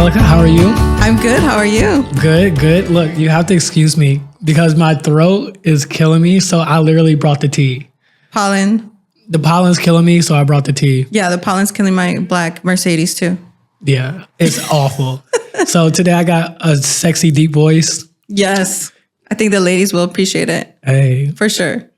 Angelica. How are you? I'm good. How are you? Good. Look, you have to excuse me because my throat is killing me. So I literally brought the tea. Pollen. The pollen's killing me, so I brought the tea. Yeah, the pollen's killing my black Mercedes too. Yeah, it's awful. So today I got a sexy, deep voice. Yes. I think the ladies will appreciate it. Hey. For sure.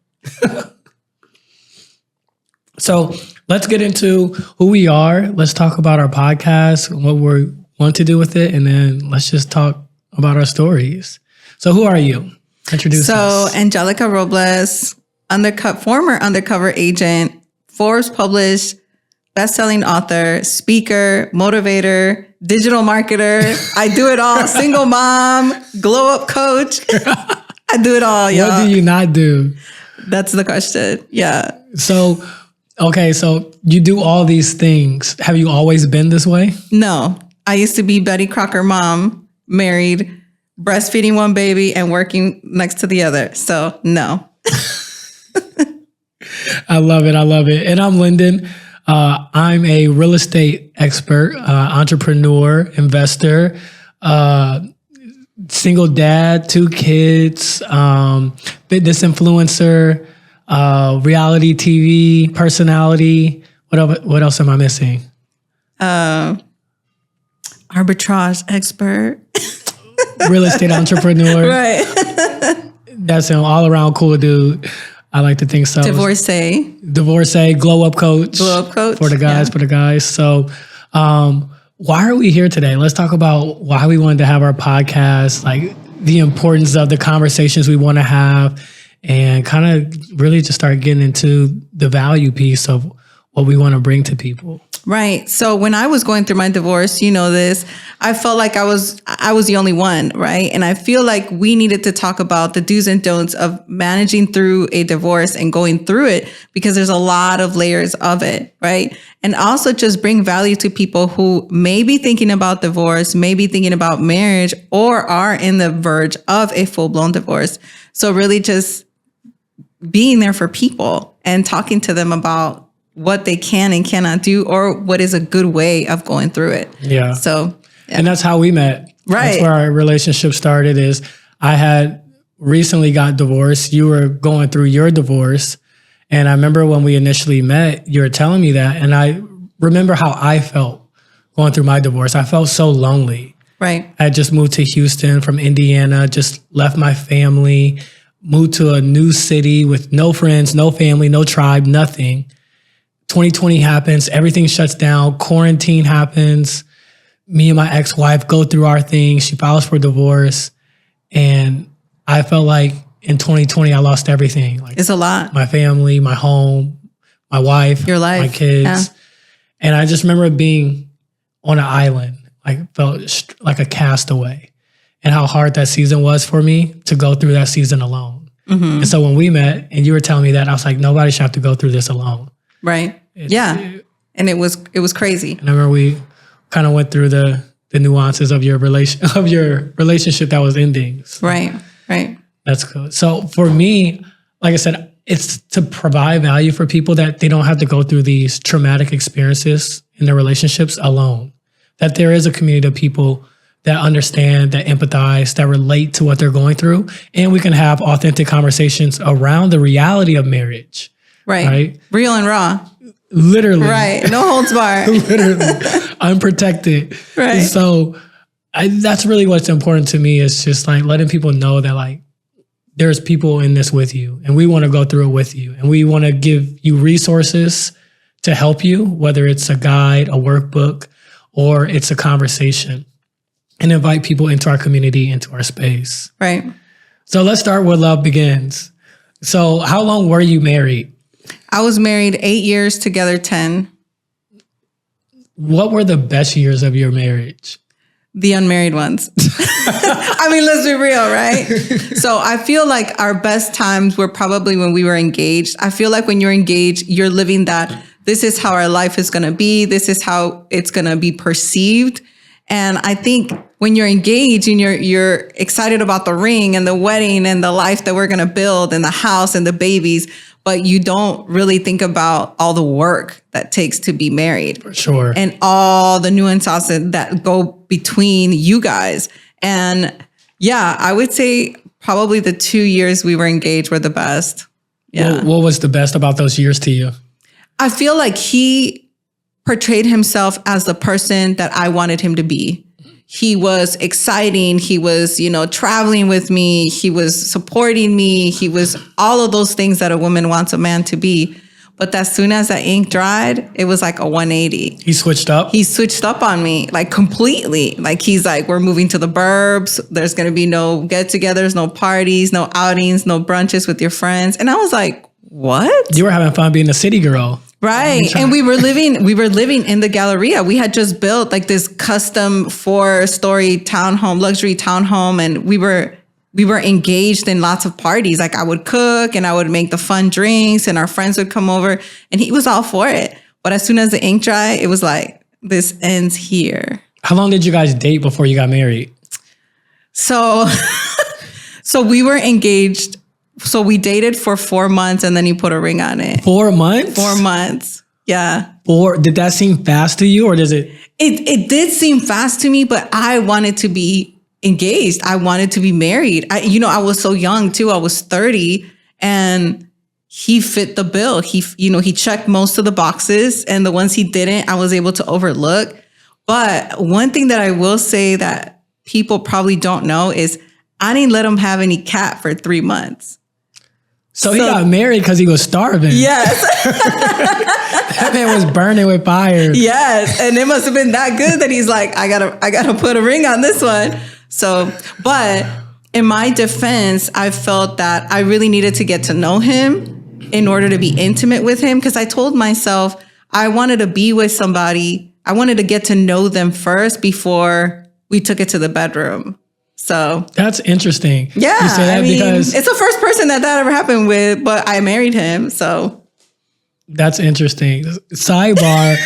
So let's get into who we are. Let's talk about our podcast, what we want to do with it, and then let's just talk about our stories. So who are you? Introduce us. So Angelica Robles, former undercover agent, Forbes published, best-selling author, speaker, motivator, digital marketer. I do it all. Single mom, glow-up coach. I do it all, y'all. What do you not do? That's the question. Yeah. So you do all these things. Have you always been this way? No. I used to be Betty Crocker mom, married, breastfeeding one baby and working next to the other. So no. I love it. And I'm Lyndon. I'm a real estate expert, entrepreneur, investor, single dad, 2 kids, fitness influencer, reality TV personality. What else am I missing? Arbitrage expert. Real estate entrepreneur. Right. That's an all around cool dude. I like to think so. Divorcee, glow up coach. For the guys. So, why are we here today? Let's talk about why we wanted to have our podcast, like the importance of the conversations we want to have, and kind of really just start getting into the value piece of what we want to bring to people. Right. So when I was going through my divorce, you know this, I felt like I was the only one, right? And I feel like we needed to talk about the do's and don'ts of managing through a divorce and going through it, because there's a lot of layers of it, right? And also just bring value to people who may be thinking about divorce, may be thinking about marriage, or are in the verge of a full-blown divorce. So really just being there for people and talking to them about what they can and cannot do, or what is a good way of going through it. Yeah. So, yeah. And that's how we met. Right. That's where our relationship started. Is I had recently got divorced. You were going through your divorce. And I remember when we initially met, you were telling me that. And I remember how I felt going through my divorce. I felt so lonely. Right. I had just moved to Houston from Indiana, just left my family, moved to a new city with no friends, no family, no tribe, nothing. 2020 happens, everything shuts down, quarantine happens. Me and my ex-wife go through our thing. She files for divorce. And I felt like in 2020, I lost everything. Like, it's a lot. My family, my home, my wife, your life, my kids. Yeah. And I just remember being on an island, like felt like a castaway, and how hard that season was for me to go through that season alone. Mm-hmm. And so when we met and you were telling me that, I was like, nobody should have to go through this alone. Right. And it was crazy. And I remember we kind of went through the nuances of your relationship that was ending. So right. That's cool. So for me, like I said, it's to provide value for people that they don't have to go through these traumatic experiences in their relationships alone. That there is a community of people that understand, that empathize, that relate to what they're going through. And we can have authentic conversations around the reality of marriage. Right. Real and raw. Literally. Right. No holds barred. Literally. Unprotected. Right. So that's really what's important to me, is just like letting people know that like there's people in this with you, and we want to go through it with you. And we want to give you resources to help you, whether it's a guide, a workbook, or it's a conversation, and invite people into our community, into our space. Right. So let's start where love begins. So how long were you married? I was married 8 years, together 10. What were the best years of your marriage? The unmarried ones. I mean, let's be real, right? So I feel like our best times were probably when we were engaged. I feel like when you're engaged, you're living that this is how our life is going to be. This is how it's going to be perceived. And I think when you're engaged and you're excited about the ring and the wedding and the life that we're going to build and the house and the babies, but you don't really think about all the work that takes to be married. For sure. And all the nuances that go between you guys. And yeah, I would say probably the 2 years we were engaged were the best. Yeah. What was the best about those years to you? I feel like he portrayed himself as the person that I wanted him to be. He was exciting. He was, traveling with me. He was supporting me. He was all of those things that a woman wants a man to be. But as soon as that ink dried, it was like a 180. He switched up? He switched up on me, like completely. Like he's like, we're moving to the burbs. There's going to be no get-togethers, no parties, no outings, no brunches with your friends. And I was like, what? You were having fun being a city girl. Right. And we were living in the Galleria. We had just built like this custom 4-story townhome, luxury townhome. And we were engaged in lots of parties. Like I would cook and I would make the fun drinks and our friends would come over and he was all for it. But as soon as the ink dried, it was like, this ends here. How long did you guys date before you got married? So we were engaged. So we dated for 4 months and then he put a ring on it. 4 months? 4 months. Yeah. Did that seem fast to you or does it? It did seem fast to me, but I wanted to be engaged. I wanted to be married. I was so young too. I was 30 and he fit the bill. He checked most of the boxes and the ones he didn't, I was able to overlook. But one thing that I will say that people probably don't know is I didn't let him have any cat for 3 months. So he got married because he was starving. Yes. That man was burning with fire. Yes. And it must have been that good that he's like, I gotta put a ring on this one. So, but in my defense, I felt that I really needed to get to know him in order to be intimate with him. Because I told myself I wanted to be with somebody. I wanted to get to know them first before we took it to the bedroom. So that's interesting. Yeah. You say that because it's the first person that ever happened with, but I married him. So that's interesting. Sidebar.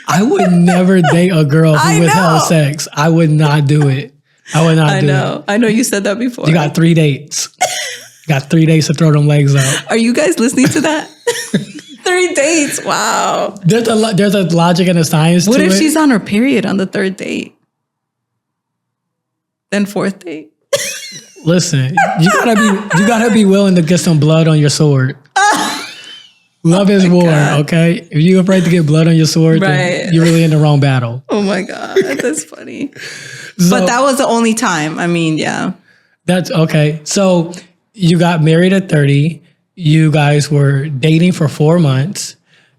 I would never date a girl who withheld sex. I would not do it. I would not do it. I know you said that before. You got 3 dates. Got 3 days to throw them legs out. Are you guys listening to that? 3 dates. Wow. There's a logic and a science to it. What if she's on her period on the 3rd date? Then 4th date? Listen, you gotta be willing to get some blood on your sword. Love is war, okay? If you're afraid to get blood on your sword, then you're really in the wrong battle. Oh my God, that's funny. But that was the only time. I mean, yeah. That's okay. So you got married at 30. You guys were dating for 4 months.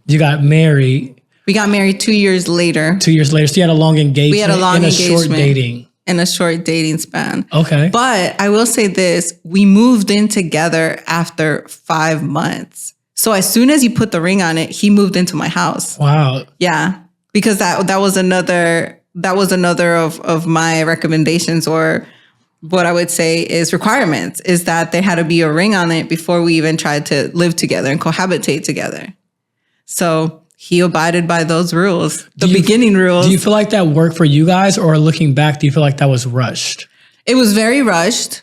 You got married. We got married 2 years later. 2 years later. So you had a long engagement. We had a long engagement. Short dating. In a short dating span. Okay. But I will say this, we moved in together after 5 months. So as soon as you put the ring on it, he moved into my house. Wow. Yeah. Because that was another of my recommendations, or what I would say is requirements, is that there had to be a ring on it before we even tried to live together and cohabitate together. So he abided by those rules, the beginning rules. Do you feel like that worked for you guys, or looking back, do you feel like that was rushed? It was very rushed,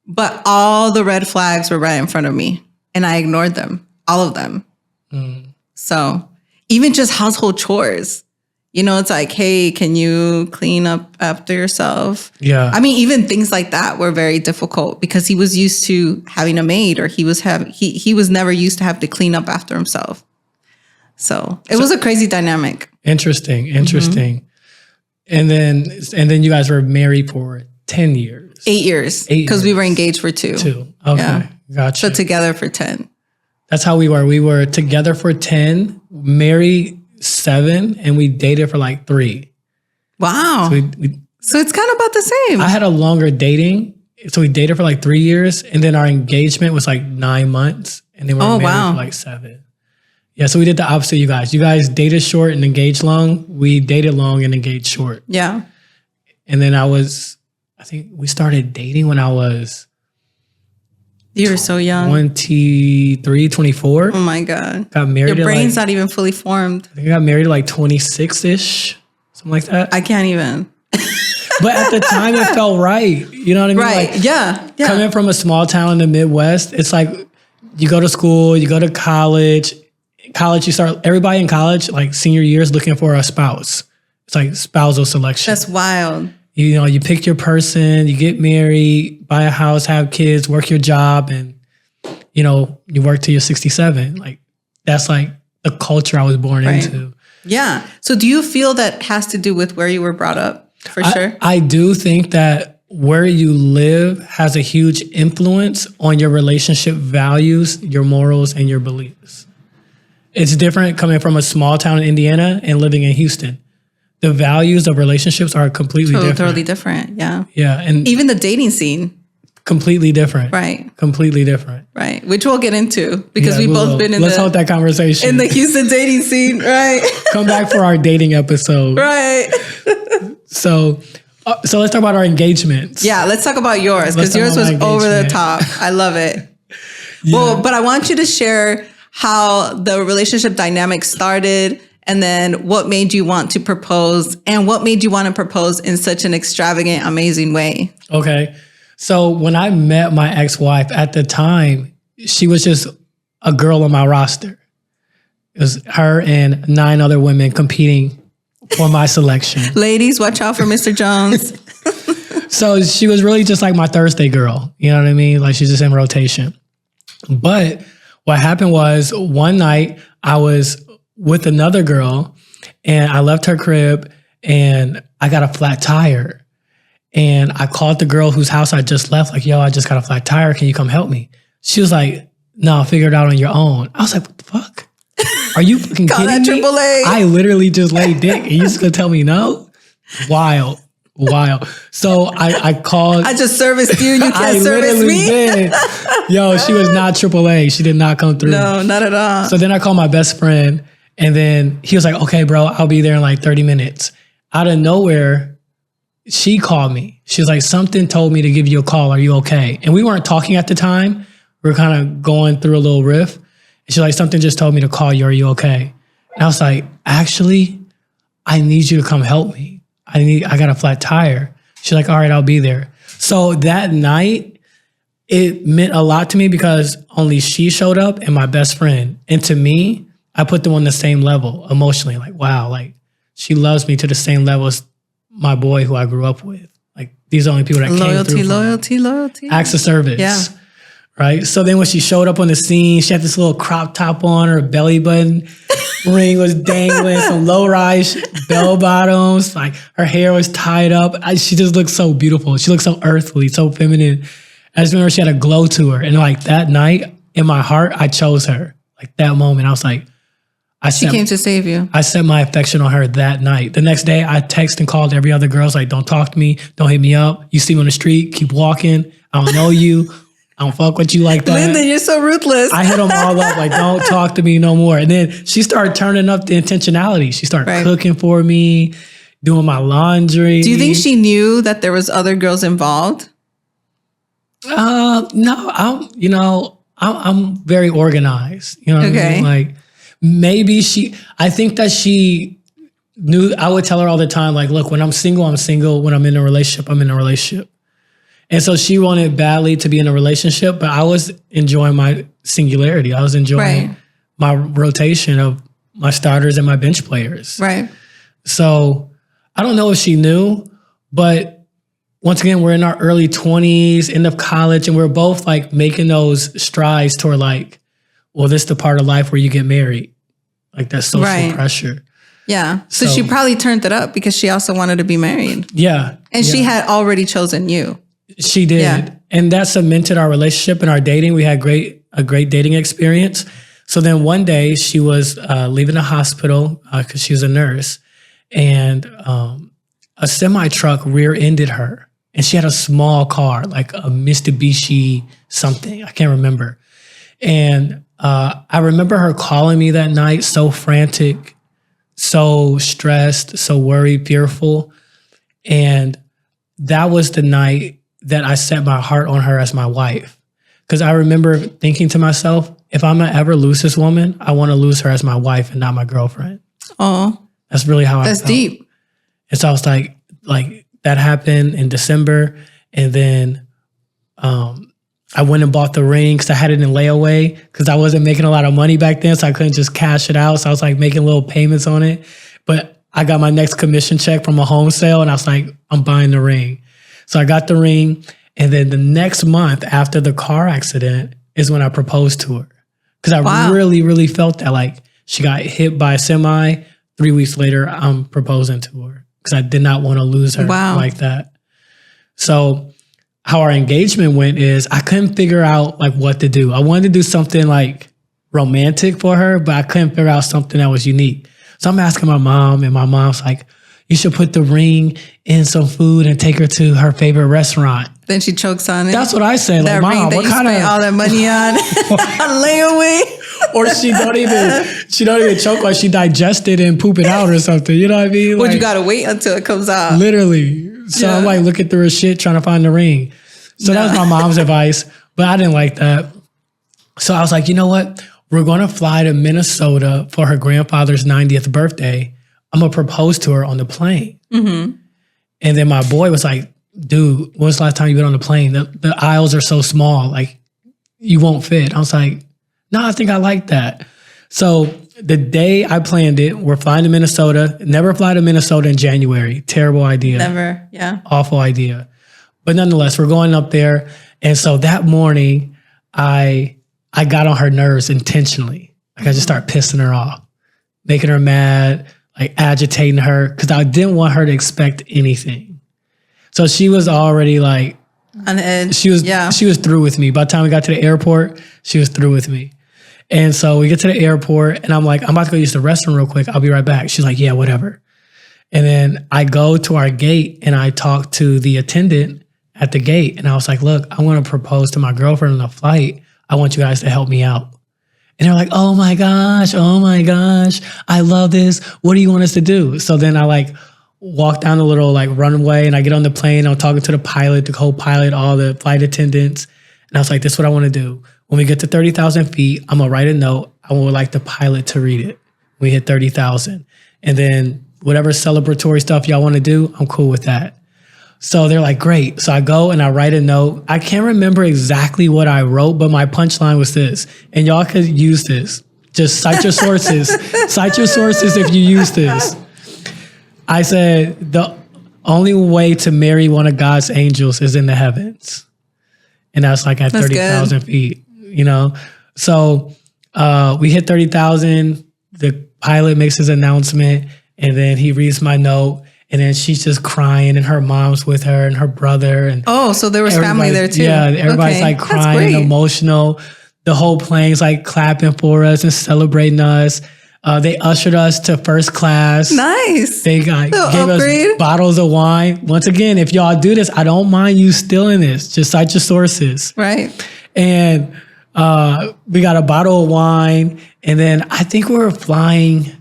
but all the red flags were right in front of me and I ignored them, all of them. So even just household chores, it's like, hey, can you clean up after yourself? Yeah. I mean, even things like that were very difficult because he was used to having a maid, or he was never used to have to clean up after himself. So it was a crazy dynamic. Interesting. Mm-hmm. And then you guys were married for 10 years. 8 years. Because we were engaged for 2. 2. Okay. Yeah. Gotcha. So together for 10. That's how we were. We were together for 10, married 7, and we dated for like 3. Wow. So it's kind of about the same. I had a longer dating. So we dated for like 3 years, and then our engagement was like 9 months, and then we were married for like 7. Yeah, so we did the opposite of you guys. You guys dated short and engaged long. We dated long and engaged short. Yeah. And then I think we started dating when I was... You were so young. 23, 24. Oh my God. Got married. Your brain's not even fully formed. I think I got married at like 26-ish, something like that. I can't even. But at the time, it felt right. You know what I mean? Right. Like, yeah. Coming from a small town in the Midwest, it's like you go to school, you go to college. Everybody in college, like senior year, is looking for a spouse. It's like spousal selection. That's wild. You pick your person, you get married, buy a house, have kids, work your job, and, you work till you're 67. Like, that's like the culture I was born into. Yeah. So do you feel that has to do with where you were brought up? For sure. I do think that where you live has a huge influence on your relationship values, your morals, and your beliefs. It's different coming from a small town in Indiana and living in Houston. The values of relationships are completely different. Totally different, yeah. Yeah. And even the dating scene. Completely different. Right. Completely different. Right. Which we'll get into because we've both been Let's hold that conversation. In the Houston dating scene, right? Come back for our dating episode. Right. So let's talk about our engagements. Yeah, let's talk about yours because yours was over the top. I love it. Yeah. Well, but I want you to share how the relationship dynamic started and then what made you want to propose and what made you want to propose in such an extravagant, amazing way. Okay. So when I met my ex-wife at the time, she was just a girl on my roster. It was her and 9 other women competing for my selection. Ladies, watch out for Mr. Jones. So she was really just like my Thursday girl. You know what I mean? Like she's just in rotation. But what happened was one night I was with another girl and I left her crib and I got a flat tire. And I called the girl whose house I just left, like, yo, I just got a flat tire. Can you come help me? She was like, no, figure it out on your own. I was like, what the fuck? Are you fucking kidding me? AAA. I literally just laid dick and you just gonna tell me no? Wild. So I called. I just serviced you. You can't service me. Did. Yo, she was not AAA. She did not come through. No, not at all. So then I called my best friend and then he was like, okay, bro, I'll be there in like 30 minutes. Out of nowhere, she called me. She was like, something told me to give you a call. Are you okay? And we weren't talking at the time. We were kind of going through a little riff. And she's like, something just told me to call you. Are you okay? And I was like, actually, I need you to come help me. I got a flat tire. She's like, all right, I'll be there. So that night, it meant a lot to me because only she showed up and my best friend. And to me, I put them on the same level emotionally. Like, wow, like she loves me to the same level as my boy who I grew up with. Like these are the only people that came through. Loyalty. Acts of service. Yeah. Right. So then when she showed up on the scene, she had this little crop top on, her belly button ring was dangling, some low-rise bell bottoms, like her hair was tied up. She just looked so beautiful. She looked so earthly, so feminine. I just remember she had a glow to her. And like that night in my heart, I chose her. Like that moment, I was like, she came to save you. I set my affection on her that night. The next day, I texted and called every other girl. I was like, don't talk to me. Don't hit me up. You see me on the street, keep walking. I don't know you. I don't fuck with you like that. Lyndon, you're so ruthless. I hit them all up like, don't talk to me no more. And then she started turning up the intentionality. She started cooking for me, doing my laundry. Do you think she knew that there was other girls involved? No, I'm very organized. You know what I mean? Like, maybe I think that she knew. I would tell her all the time, like, look, when I'm single, I'm single. When I'm in a relationship, I'm in a relationship. And so she wanted badly to be in a relationship, but I was enjoying my singularity. I was enjoying my rotation of my starters and my bench players. Right. So I don't know if she knew, but once again, we're in our early 20s, end of college, and we're both like making those strides toward like, well, this is the part of life where you get married. Like that social pressure. Yeah. So she probably turned it up because she also wanted to be married. Yeah. And she had already chosen you. She did. Yeah. And that cemented our relationship and our dating. We had a great dating experience. So then one day she was leaving the hospital because she was a nurse, and a semi-truck rear-ended her. And she had a small car, like a Mitsubishi something. I can't remember. And I remember her calling me that night, so frantic, so stressed, so worried, fearful. And that was the night that I set my heart on her as my wife. Because I remember thinking to myself, if I'm going to ever lose this woman, I want to lose her as my wife and not my girlfriend. Oh, that's really how I felt. That's deep. And so I was like that happened in December. And then I went and bought the ring because I had it in layaway because I wasn't making a lot of money back then. So I couldn't just cash it out. So I was like making little payments on it. But I got my next commission check from a home sale and I was like, I'm buying the ring. So I got the ring. And then the next month after the car accident is when I proposed to her. Because I really, really felt that like she got hit by a semi. 3 weeks later, I'm proposing to her because I did not want to lose her like that. So how our engagement went is I couldn't figure out like what to do. I wanted to do something like romantic for her, but I couldn't figure out something that was unique. So I'm asking my mom, and my mom's like, you should put the ring in some food and take her to her favorite restaurant. Then she chokes on it. That's what I say. That like, ring Mom, that what you kind spent of all that money on layaway? Or she don't even choke while she digest it and poop it out or something. You know what I mean? Well, you gotta wait until it comes out. Literally. So I'm like looking through her shit trying to find the ring. So that was my mom's advice, but I didn't like that. So I was like, you know what? We're going to fly to Minnesota for her grandfather's 90th birthday. I'm going to propose to her on the plane. Mm-hmm. And then my boy was like, dude, when's the last time you been on the plane? The aisles are so small, like you won't fit. I was like, no, I think I like that. So the day I planned it, we're flying to Minnesota. Never fly to Minnesota in January. Terrible idea. Never, yeah. Awful idea. But nonetheless, we're going up there. And so that morning, I got on her nerves intentionally. Like I just started pissing her off, making her mad, like agitating her, because I didn't want her to expect anything. So she was already like on edge. She was through with me. By the time we got to the airport, she was through with me. And so we get to the airport and I'm like, I'm about to go use the restroom real quick. I'll be right back. She's like, yeah, whatever. And then I go to our gate and I talk to the attendant at the gate. And I was like, look, I want to propose to my girlfriend on a flight. I want you guys to help me out. And they're like, oh my gosh, I love this. What do you want us to do? So then I like walk down the little like runway and I get on the plane. I'm talking to the pilot, the co-pilot, all the flight attendants. And I was like, this is what I want to do. When we get to 30,000 feet, I'm going to write a note. I would like the pilot to read it. We hit 30,000. And then whatever celebratory stuff y'all want to do, I'm cool with that. So they're like, great. So I go and I write a note. I can't remember exactly what I wrote, but my punchline was this. And y'all could use this. Just cite your sources. Cite your sources if you use this. I said, the only way to marry one of God's angels is in the heavens. And that's like at 30,000 feet, you know? So we hit 30,000. The pilot makes his announcement and then he reads my note. And then she's just crying and her mom's with her and her brother. And so there was family there too. Yeah, everybody's like crying and emotional. The whole plane's like clapping for us and celebrating us. They ushered us to first class. Nice. They gave us bottles of wine. Once again, if y'all do this, I don't mind you stealing this. Just cite your sources. Right. And we got a bottle of wine. And then I think we were flying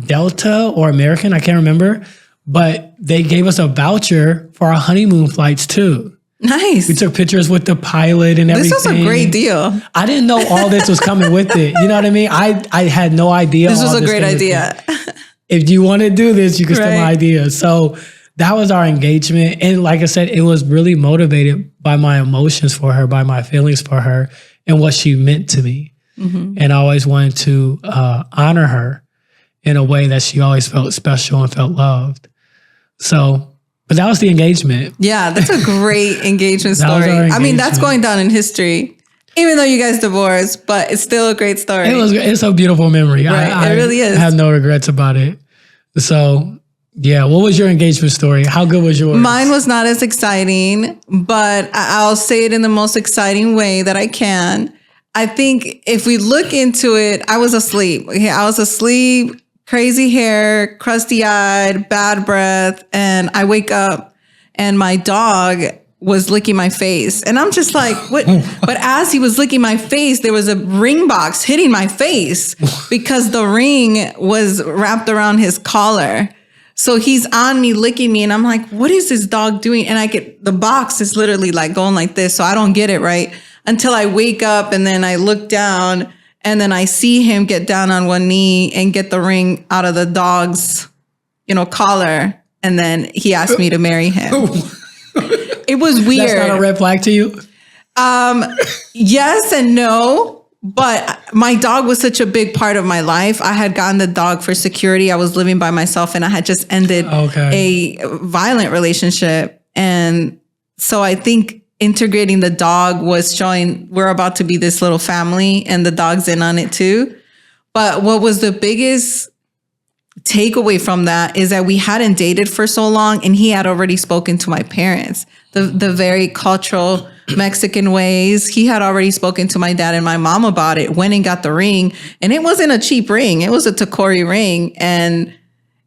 Delta or American. I can't remember. But they gave us a voucher for our honeymoon flights too. Nice. We took pictures with the pilot and everything. This was a great deal. I didn't know all this was coming with it. You know what I mean? I had no idea. This was a great idea. If you want to do this, you can steal my idea. So that was our engagement. And like I said, it was really motivated by my emotions for her, by my feelings for her and what she meant to me. Mm-hmm. And I always wanted to honor her in a way that she always felt special and felt loved. So, but that was the engagement. Yeah, that's a great engagement story. I mean, that's going down in history, even though you guys divorced, but it's still a great story. It's a beautiful memory. Right, it really is. I have no regrets about it. So, yeah, what was your engagement story? How good was yours? Mine was not as exciting, but I'll say it in the most exciting way that I can. I think if we look into it, I was asleep. Okay, I was asleep. Crazy hair, crusty eyed, bad breath. And I wake up and my dog was licking my face. And I'm just like, what? But as he was licking my face, there was a ring box hitting my face because the ring was wrapped around his collar. So he's on me, licking me. And I'm like, what is this dog doing? And the box is literally like going like this. So I don't get it right until I wake up and then I look down. And then I see him get down on one knee and get the ring out of the dog's, collar. And then he asked me to marry him. It was weird. That's not a red flag to you? Yes and no. But my dog was such a big part of my life. I had gotten the dog for security. I was living by myself and I had just ended a violent relationship. And so I think integrating the dog was showing we're about to be this little family and the dog's in on it too. But what was the biggest takeaway from that is that we hadn't dated for so long and he had already spoken to my parents. The very cultural Mexican ways. He had already spoken to my dad and my mom about it, went and got the ring. And it wasn't a cheap ring. It was a Tacori ring. And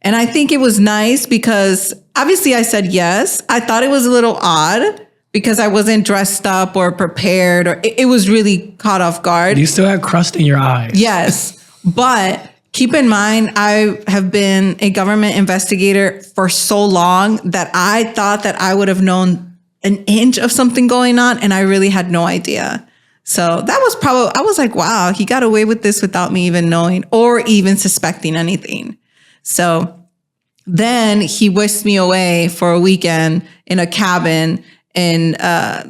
I think it was nice because obviously I said yes. I thought it was a little odd because I wasn't dressed up or prepared, or it was really caught off guard. You still had crust in your eyes. Yes. But keep in mind, I have been a government investigator for so long that I thought that I would have known an inch of something going on, and I really had no idea. So that was probably, I was like, wow, he got away with this without me even knowing or even suspecting anything. So then he whisked me away for a weekend in a cabin in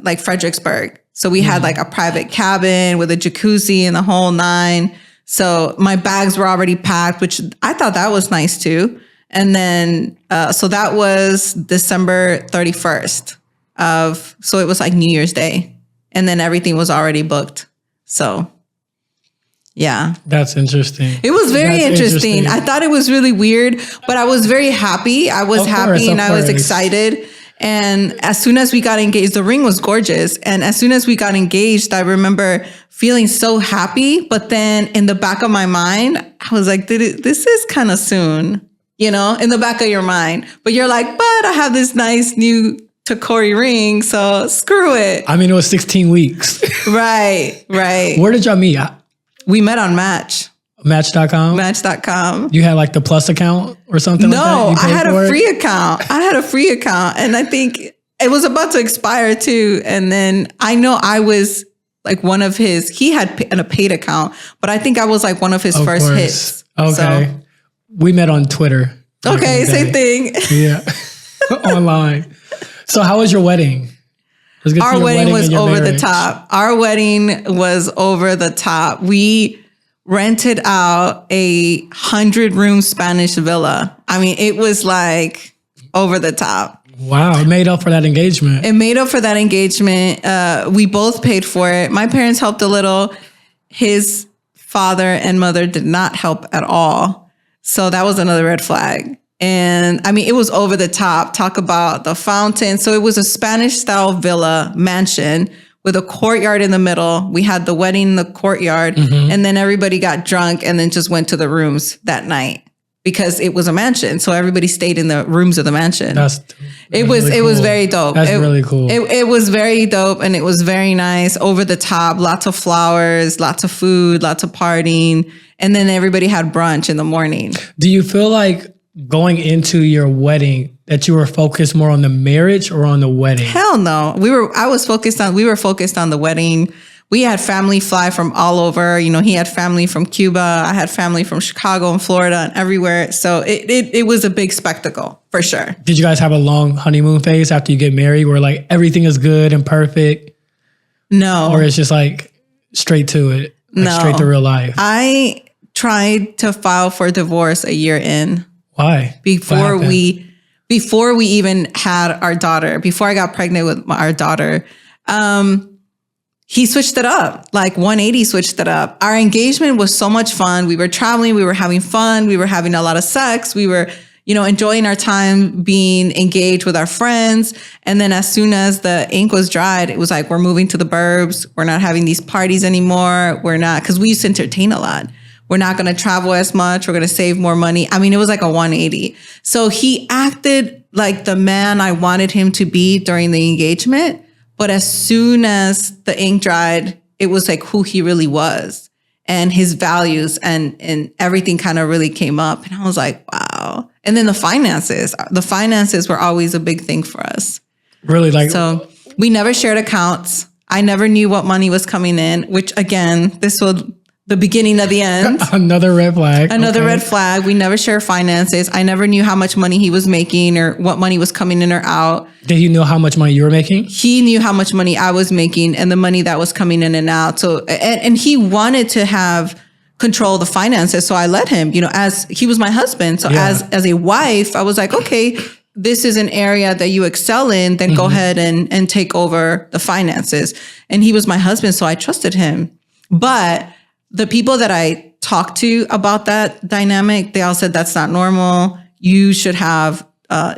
like Fredericksburg. So we had like a private cabin with a jacuzzi and the whole nine. So my bags were already packed, which I thought that was nice too. And then, so that was December 31st. So it was like New Year's Day, and then everything was already booked. So yeah. That's interesting. It was very interesting. I thought it was really weird, but I was very happy. I was happy and I was excited. And as soon as we got engaged, the ring was gorgeous. And as soon as we got engaged, I remember feeling so happy. But then in the back of my mind, I was like, this is kind of soon, you know, in the back of your mind. But you're like, but I have this nice new Tacori ring, so screw it. I mean, it was 16 weeks. Right. Where did y'all meet? We met on Match. Match.com? Match.com. You had like the Plus account or something like that? No, I had a free account. I had a free account, and I think it was about to expire too. And then I know I was like one of his, he had a paid account, but I think I was like one of his first hits. Okay. So. We met on Twitter. Okay, same thing. Yeah. Online. So how was your wedding? Our wedding was over the top. Our wedding was over the top. We rented out a 100-room Spanish villa. I mean, it was like over the top. Wow. It made up for that engagement. It made up for that engagement. We both paid for it. My parents helped a little. His father and mother did not help at all. So that was another red flag. And I mean, it was over the top. Talk about the fountain. So it was a Spanish style villa mansion with a courtyard in the middle. We had the wedding in the courtyard, and then everybody got drunk and then just went to the rooms that night because it was a mansion. So everybody stayed in the rooms of the mansion. It was very dope. That's really cool. It was very dope, and it was very nice, over the top, lots of flowers, lots of food, lots of partying. And then everybody had brunch in the morning. Do you feel like going into your wedding that you were focused more on the marriage or on the wedding? Hell no. We were focused on the wedding. We had family fly from all over. You know, he had family from Cuba. I had family from Chicago and Florida and everywhere. So it was a big spectacle for sure. Did you guys have a long honeymoon phase after you get married where like everything is good and perfect? No. Or it's just like straight to it? Like straight to real life? I tried to file for divorce a year in. Why? Before we even had our daughter, before I got pregnant with our daughter, he switched it up, like 180 switched it up. Our engagement was so much fun. We were traveling, we were having fun, we were having a lot of sex, we were, you know, enjoying our time being engaged with our friends. And then as soon as the ink was dried, it was like, we're moving to the burbs. We're not having these parties anymore. We're not, because we used to entertain a lot. We're not going to travel as much. We're going to save more money. I mean, it was like a 180. So he acted like the man I wanted him to be during the engagement. But as soon as the ink dried, it was like who he really was and his values and everything kind of really came up. And I was like, wow. And then the finances were always a big thing for us. Really? So we never shared accounts. I never knew what money was coming in, which again, this will the beginning of the end. Another red flag. Another red flag. We never share finances. I never knew how much money he was making or what money was coming in or out. Did he know how much money you were making? He knew how much money I was making and the money that was coming in and out. So, and he wanted to have control of the finances. So I let him, as he was my husband. So as a wife, I was like, okay, this is an area that you excel in, then go ahead and take over the finances. And he was my husband, so I trusted him. But the people that I talked to about that dynamic, they all said that's not normal. You should have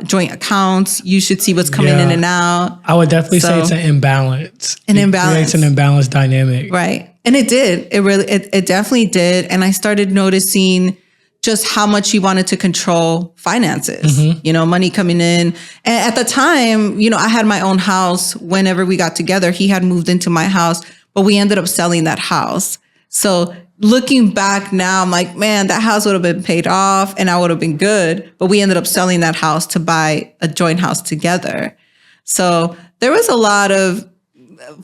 joint accounts. You should see what's coming in and out. I would definitely say it's an imbalance. It creates an imbalanced dynamic. Right. And it did. It definitely did. And I started noticing just how much he wanted to control finances, money coming in. And at the time, I had my own house. Whenever we got together, he had moved into my house, but we ended up selling that house. So looking back now, I'm like, man, that house would have been paid off and I would have been good. But we ended up selling that house to buy a joint house together. So there was a lot of,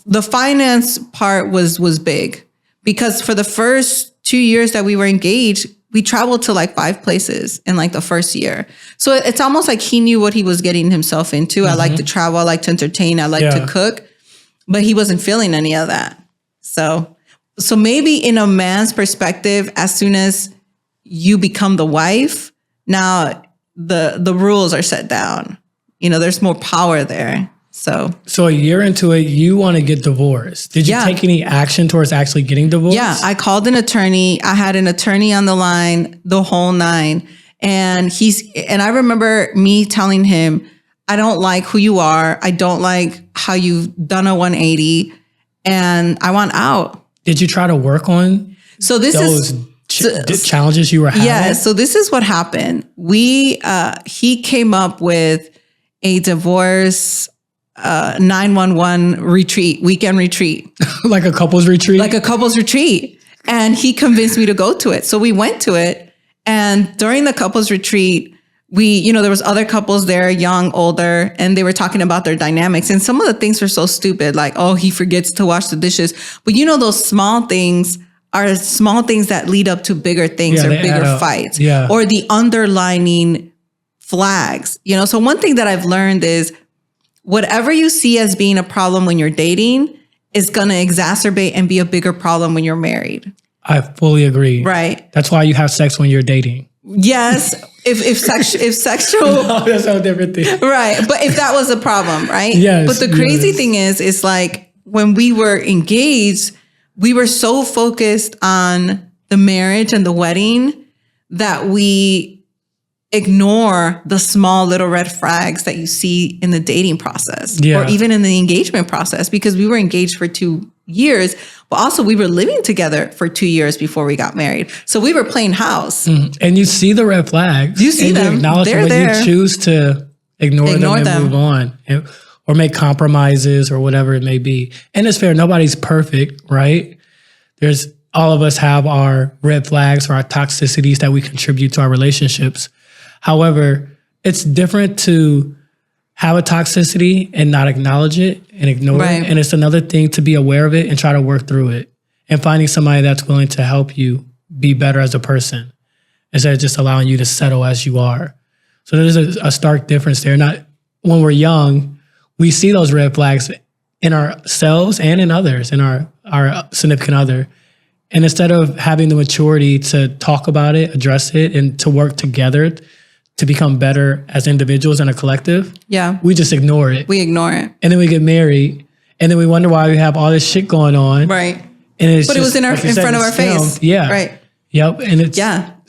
the finance part was big because for the first 2 years that we were engaged, we traveled to like 5 places in like the first year. So it's almost like he knew what he was getting himself into. I like to travel. I like to entertain. I like to cook, but he wasn't feeling any of that. So maybe in a man's perspective, as soon as you become the wife, now the rules are set down. There's more power there. So a year into it, you want to get divorced. Did you take any action towards actually getting divorced? Yeah, I called an attorney. I had an attorney on the line, the whole nine. And I remember me telling him, I don't like who you are. I don't like how you've done a 180 and I want out. Did you try to work on those challenges you were having? Yeah. So this is what happened. He came up with a divorce 911 retreat, weekend retreat. Like a couples retreat? Like a couples retreat. And he convinced me to go to it. So we went to it. And during the couples retreat, there was other couples there, young, older, and they were talking about their dynamics. And some of the things were so stupid, like, oh, he forgets to wash the dishes. But those small things are small things that lead up to bigger things or bigger fights or the underlining flags. So one thing that I've learned is whatever you see as being a problem when you're dating is going to exacerbate and be a bigger problem when you're married. I fully agree. Right. That's why you have sex when you're dating. Yes. If sexual. No, that's a different thing. Right. But if that was a problem, right? Yes. But the crazy thing is like when we were engaged, we were so focused on the marriage and the wedding that we ignore the small little red flags that you see in the dating process or even in the engagement process, because we were engaged for 2 years, but also we were living together for 2 years before we got married. So we were playing house. And you see the red flags. You see them. You acknowledge them, but you choose to ignore them and move on or make compromises or whatever it may be. And it's fair. Nobody's perfect, right? All of us have our red flags or our toxicities that we contribute to our relationships. However, it's different to have a toxicity and not acknowledge it and ignore it. And it's another thing to be aware of it and try to work through it and finding somebody that's willing to help you be better as a person instead of just allowing you to settle as you are. So there's a stark difference there. When we're young, we see those red flags in ourselves and in others, in our significant other. And instead of having the maturity to talk about it, address it, and to work together to become better as individuals and a collective, we just ignore it. We ignore it. And then we get married, and then we wonder why we have all this shit going on. Right. And it was in front of our face. Yeah. Right. Yep. And it's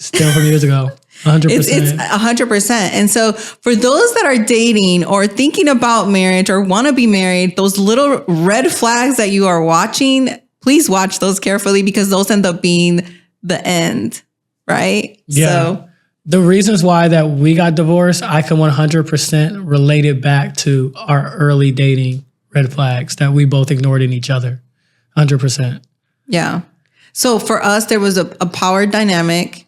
still from years ago. 100%. It's 100%. And so for those that are dating or thinking about marriage or want to be married, those little red flags that you are watching, please watch those carefully because those end up being the end. Right. Yeah. So the reasons why that we got divorced, I can 100% relate it back to our early dating red flags that we both ignored in each other. 100%. Yeah. So for us, there was a power dynamic.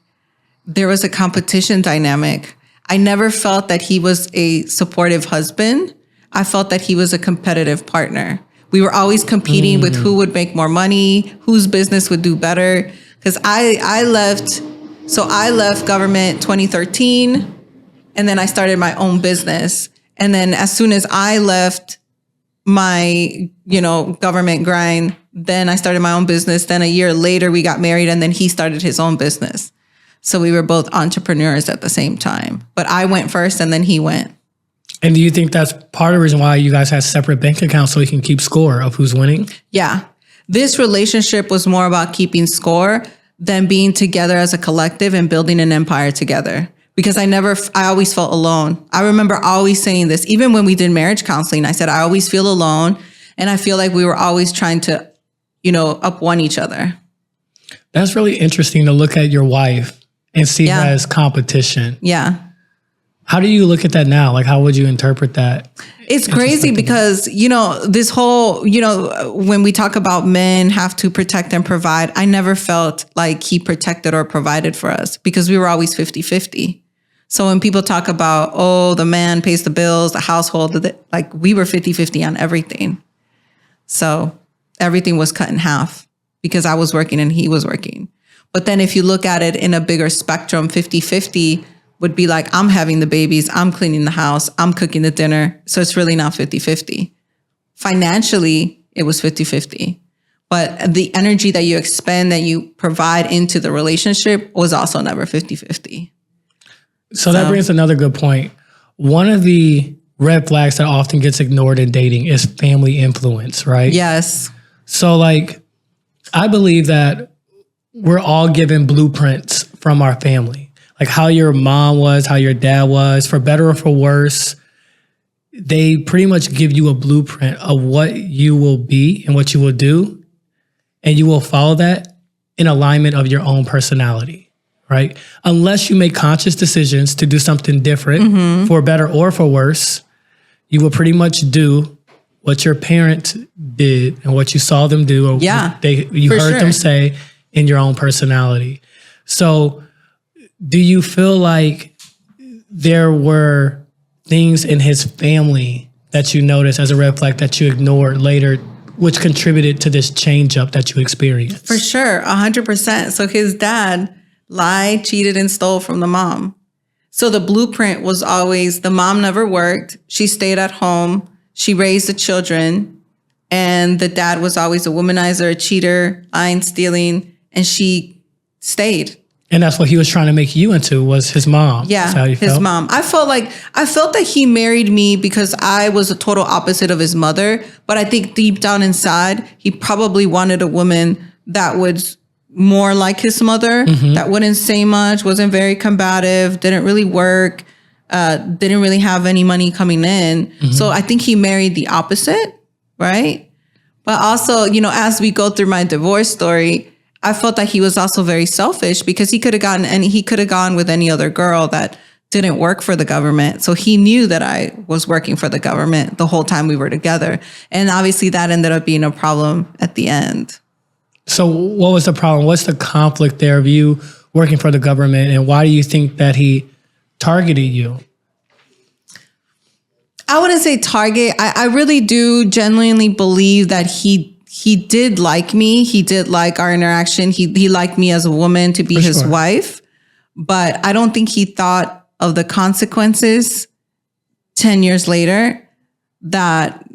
There was a competition dynamic. I never felt that he was a supportive husband. I felt that he was a competitive partner. We were always competing with who would make more money, whose business would do better. Because I left government 2013, and then I started my own business. And then as soon as I left my, government grind, then I started my own business. Then a year later, we got married, and then he started his own business. So we were both entrepreneurs at the same time. But I went first, and then he went. And do you think that's part of the reason why you guys had separate bank accounts so you can keep score of who's winning? Yeah. This relationship was more about keeping score than being together as a collective and building an empire together. Because I always felt alone. I remember always saying this, even when we did marriage counseling, I said, I always feel alone. And I feel like we were always trying to, up one each other. That's really interesting to look at your wife and see her as competition. Yeah. How do you look at that now? Like, how would you interpret that? It's crazy because, this whole, when we talk about men have to protect and provide, I never felt like he protected or provided for us because we were always 50-50. So when people talk about, the man pays the bills, the household, like we were 50-50 on everything. So everything was cut in half because I was working and he was working. But then if you look at it in a bigger spectrum, 50-50 would be like, I'm having the babies, I'm cleaning the house, I'm cooking the dinner. So it's really not 50-50. Financially, it was 50-50. But the energy that you expend, that you provide into the relationship was also never 50-50. So that brings another good point. One of the red flags that often gets ignored in dating is family influence, right? Yes. So I believe that we're all given blueprints from our family. Like how your mom was, how your dad was, for better or for worse. They pretty much give you a blueprint of what you will be and what you will do. And you will follow that in alignment of your own personality, right? Unless you make conscious decisions to do something different for better or for worse, you will pretty much do what your parents did and what you saw them do or you heard them say in your own personality. So do you feel like there were things in his family that you noticed as a red flag that you ignored later, which contributed to this change up that you experienced? For sure, 100%. So his dad lied, cheated, and stole from the mom. So the blueprint was always the mom never worked. She stayed at home. She raised the children. And the dad was always a womanizer, a cheater, lying, stealing. And she stayed. And that's what he was trying to make you into, was his mom. Yeah, his mom. I felt that he married me because I was a total opposite of his mother. But I think deep down inside, he probably wanted a woman that was more like his mother, that wouldn't say much, wasn't very combative, didn't really work, didn't really have any money coming in. So I think he married the opposite, right? But also, as we go through my divorce story, I felt that he was also very selfish because he could have gone with any other girl that didn't work for the government. So he knew that I was working for the government the whole time we were together. And obviously that ended up being a problem at the end. So what was the problem? What's the conflict there of you working for the government? And why do you think that he targeted you? I wouldn't say target. I really do genuinely believe that he did like me. He did like our interaction. He liked me as a woman to be his wife. But I don't think he thought of the consequences 10 years later that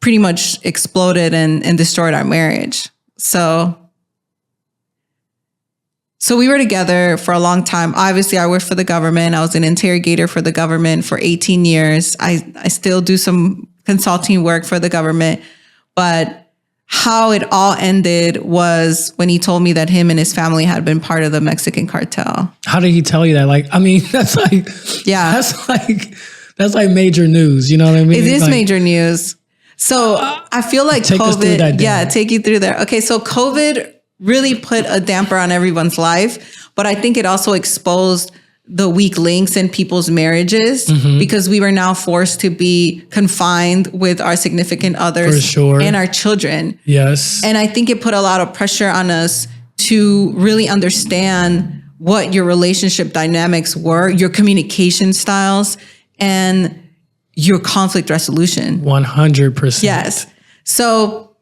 pretty much exploded and destroyed our marriage. So we were together for a long time. Obviously, I worked for the government. I was an interrogator for the government for 18 years. I still do some consulting work for the government. But how it all ended was when he told me that him and his family had been part of the Mexican cartel. How did he tell you that? That's like major news. You know what I mean? It is major news. So I feel like COVID, take you through there. Okay. So COVID really put a damper on everyone's life, but I think it also exposed the weak links in people's marriages because we were now forced to be confined with our significant others and our children. Yes. And I think it put a lot of pressure on us to really understand what your relationship dynamics were, your communication styles, and your conflict resolution. 100%. Yes. So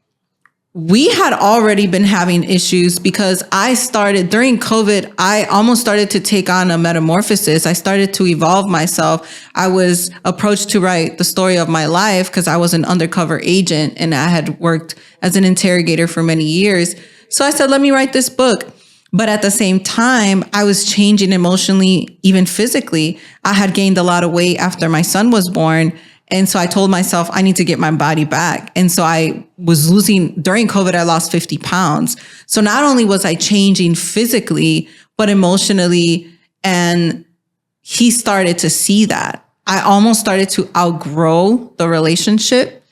we had already been having issues because I started during COVID, I almost started to take on a metamorphosis. I started to evolve myself. I was approached to write the story of my life because I was an undercover agent and I had worked as an interrogator for many years. So I said, let me write this book. But at the same time, I was changing emotionally, even physically. I had gained a lot of weight after my son was born. And so I told myself, I need to get my body back. And so I was during COVID, I lost 50 pounds. So not only was I changing physically, but emotionally. And he started to see that. I almost started to outgrow the relationship,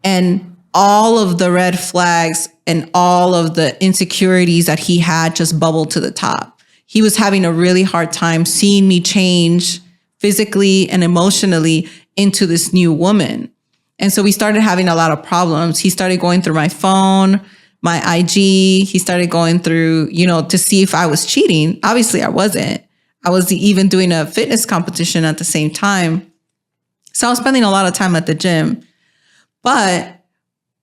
and all of the red flags and all of the insecurities that he had just bubbled to the top. He was having a really hard time seeing me change physically and emotionally into this new woman. And so we started having a lot of problems. He started going through my phone, my IG. He started going through, to see if I was cheating. Obviously I wasn't. I was even doing a fitness competition at the same time. So I was spending a lot of time at the gym. But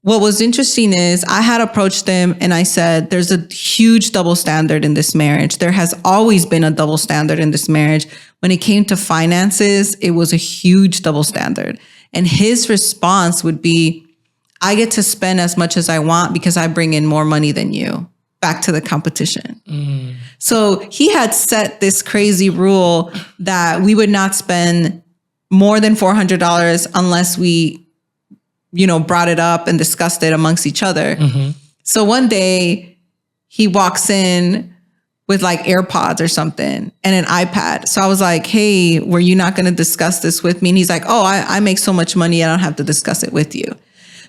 what was interesting is I had approached him and I said, there's a huge double standard in this marriage. There has always been a double standard in this marriage. When it came to finances, it was a huge double standard. And his response would be, I get to spend as much as I want because I bring in more money than you. Back to the competition. Mm. So he had set this crazy rule that we would not spend more than $400 unless we brought it up and discussed it amongst each other. Mm-hmm. So one day he walks in with like AirPods or something and an iPad. So I was like, hey, were you not going to discuss this with me? And he's like, oh, I make so much money, I don't have to discuss it with you.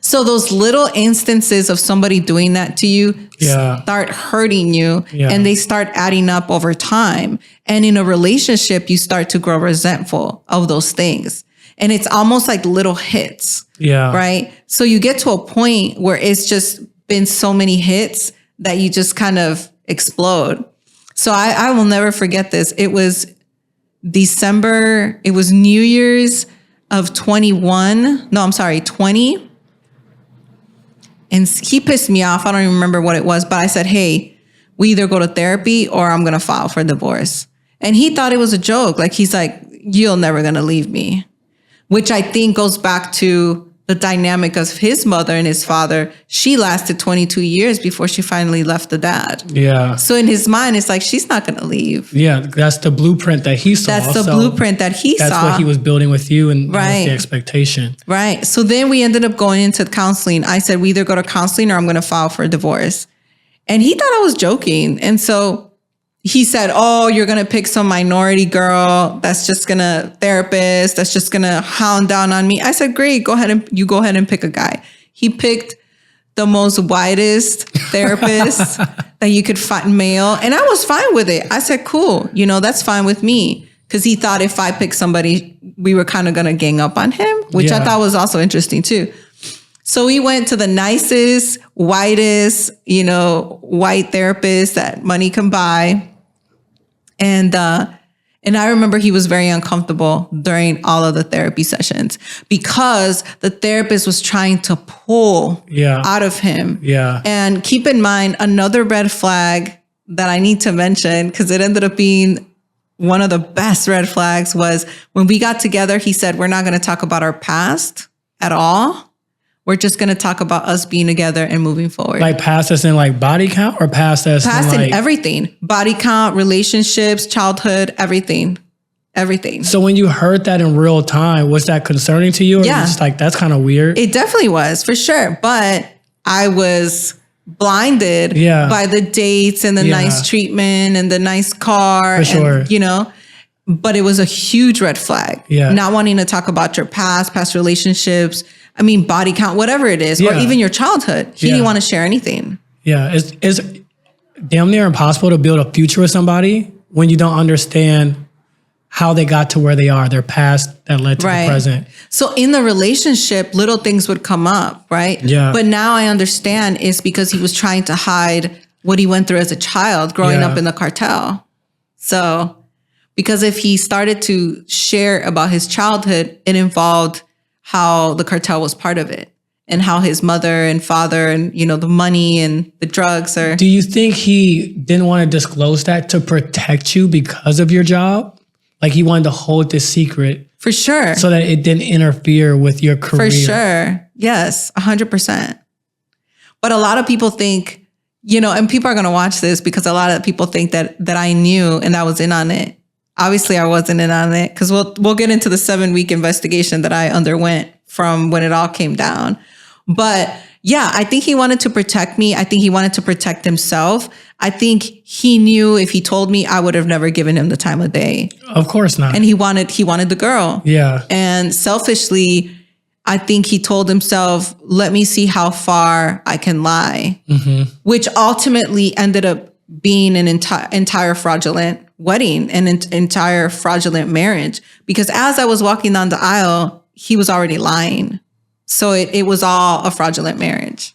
So those little instances of somebody doing that to you start hurting you, and they start adding up over time. And in a relationship, you start to grow resentful of those things. And it's almost like little hits, right? So you get to a point where it's just been so many hits that you just kind of explode. So I will never forget this. It was December, it was New Year's of 20. And he pissed me off. I don't even remember what it was, but I said, hey, we either go to therapy or I'm going to file for divorce. And he thought it was a joke. Like, he's like, you're never going to leave me. Which I think goes back to the dynamic of his mother and his father. She lasted 22 years before she finally left the dad. Yeah. So in his mind, it's like, she's not going to leave. Yeah, that's the blueprint that he saw. That's the blueprint that he saw. That's what he was building with you, and that's the expectation. Right. So then we ended up going into counseling. I said, we either go to counseling or I'm going to file for a divorce. And he thought I was joking. And so he said, oh, you're going to pick some minority girl that's just going to therapist, that's just going to hound down on me. I said, great, go ahead and pick a guy. He picked the most whitest therapist that you could find, male. And I was fine with it. I said, cool, that's fine with me. Because he thought if I picked somebody, we were kind of going to gang up on him, which I thought was also interesting too. So we went to the nicest, whitest, white therapist that money can buy. And I remember he was very uncomfortable during all of the therapy sessions because the therapist was trying to pull out of him. Yeah. And keep in mind, another red flag that I need to mention, because it ended up being one of the best red flags, was when we got together, he said, we're not going to talk about our past at all. We're just going to talk about us being together and moving forward. Like past as in like body count, or past as in everything. Body count, relationships, childhood, everything. Everything. So when you heard that in real time, was that concerning to you? Or just like, that's kind of weird? It definitely was, for sure. But I was blinded by the dates and the nice treatment and the nice car. For sure. And, but it was a huge red flag. Yeah. Not wanting to talk about your past relationships. I mean, body count, whatever it is, or even your childhood. He didn't want to share anything. Yeah. It's damn near impossible to build a future with somebody when you don't understand how they got to where they are, their past that led to the present. So in the relationship, little things would come up, right? Yeah. But now I understand it's because he was trying to hide what he went through as a child growing up in the cartel. So, because if he started to share about his childhood, it involved how the cartel was part of it. and how his mother and father and, you know, the money and the drugs are. Do you think he didn't want to disclose that to protect you because of your job? Like he wanted to hold this secret? For sure. So that it didn't interfere with your career? For sure. Yes, 100%. But a lot of people think, you know, and people are going to watch this because a lot of people think that I knew and I was in on it. Obviously, I wasn't in on it because we'll get into the 7-week investigation that I underwent from when it all came down. But yeah, I think he wanted to protect me. I think he wanted to protect himself. I think he knew if he told me, I would have never given him the time of day. Of course not. And he wanted the girl. Yeah. And selfishly, I think he told himself, let me see how far I can lie, which ultimately ended up being an entire fraudulent wedding, an entire fraudulent marriage. Because as I was walking down the aisle, he was already lying. So it was all a fraudulent marriage.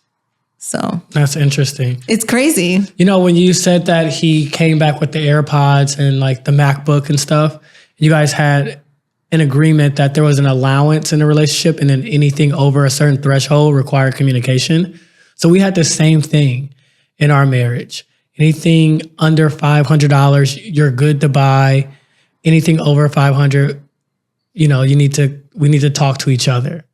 So that's interesting. It's crazy. You know, when you said that he came back with the AirPods and like the MacBook and stuff, you guys had an agreement that there was an allowance in the relationship and then anything over a certain threshold required communication. So we had the same thing in our marriage. Anything under $500, you're good to buy. Anything over $500, you know, we need to talk to each other.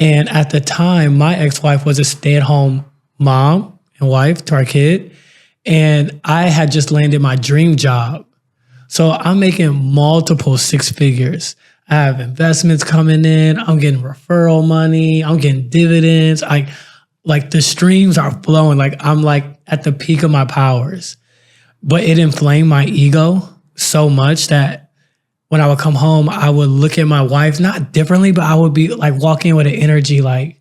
And at the time, my ex-wife was a stay-at-home mom and wife to our kid. And I had just landed my dream job. So I'm making multiple 6 figures. I have investments coming in. I'm getting referral money. I'm getting dividends. Like the streams are flowing. Like I'm like at the peak of my powers. But it inflamed my ego so much that when I would come home, I would look at my wife, not differently, but I would be like walking with an energy like